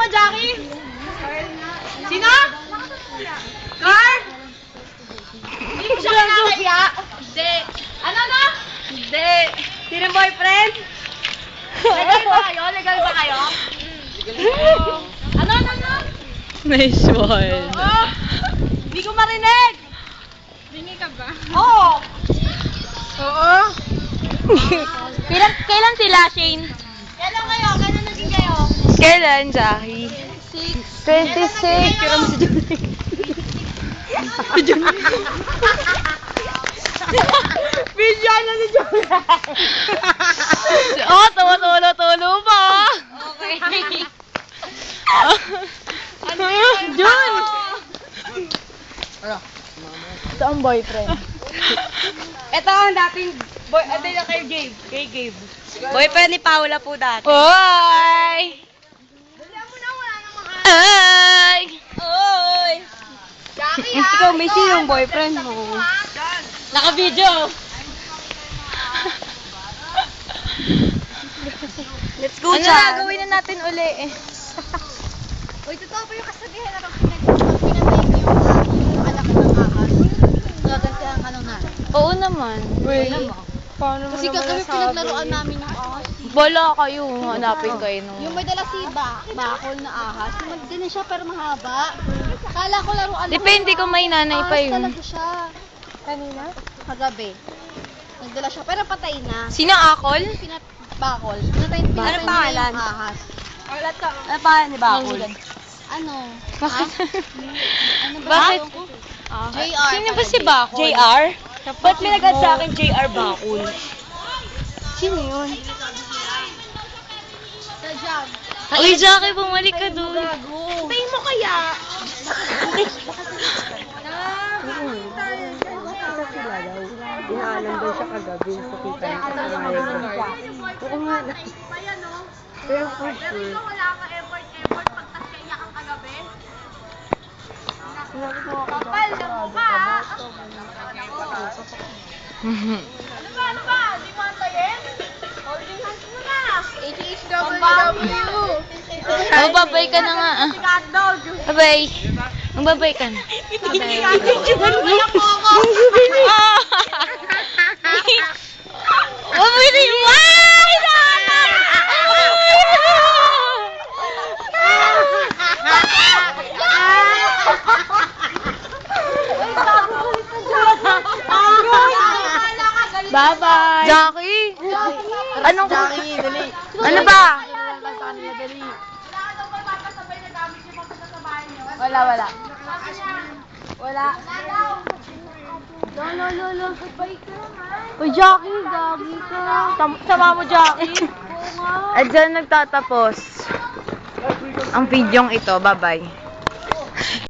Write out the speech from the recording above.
Jackie? Sino? Car? Hindi mo siya kinakaya? Hindi. Ano na? Hindi. Sino yung boyfriend? Legal ba kayo? Legal ba kayo? Ano? Nice one. Oo. Hindi ko marinig. Bingi ka ba? Oo. Kailan sila, Shane? Kailan kayo? Kailan naging kayo? Kailan, Jackie? 26. Kira mo si Johnny. Si Johnny. Bigyan na si Johnny. Oh, tulo pa. Okay. Jun! Ito ang boyfriend. Ito ang dating boy, na kay Gabe. Kay Gabe. Boyfriend ni Paula po dati. Oy! Dalihan mo na, wala namang Ay! Oy! Jackie ha? Ikaw, may sinong boyfriend mo? Naka-video. Let's go, Ano Chan. na, gawin na natin uli eh. Uy, totoo ba yung kasabihan na pinatay niyo yung anak ng ahas? Gagantihan ka ng nanay. Oo naman. Alam mo? Paano mo Kasi kagabi pinaglaruan namin ng ahas. Wala kayo. Hanapin kayo nung... Yung may dala si bakol na ahas. Yung din siya pero mahaba. Kala ko laruan lang. Depende kung may nanay pa Ahas yun. talaga siya. Kanina? Kagabi. Nagdala siya pero patay na. Sino Akol? Bakol. Pinatay Ano niya pangalan? yung ahas. Ano pa ni Bakol? Ano? Bakit? Ano ba? Bakit? yung- Ah, JR Sino ba pala, si Bakol? JR? Ba't may nagad sa akin JR Bakul? Sino yun? Sa jam. Uy, Jackie, bumalik ka doon. Tayo mo kaya? Inaalam daw siya kagabi. Nakita niya sa Oo nga. Pero for sure. Wala ka effort pag tasya kang kagabi? Kapal na mukha! Ano ba? Di mo antayin? Holding hands mo na! HHWW! Magbabay ka na nga. Si hotdog! Babay. Magbabay ka na. Hindi ako ako! Mabili mo! Ay! Bye-bye! Jackie! Anong... Jackie, dali. Ano ba? Wala. Lolo, goodbye ka naman. Uy, Jackie, gagi ka. Sama mo, Jackie. At dyan nagtatapos ang videong ito. Bye-bye.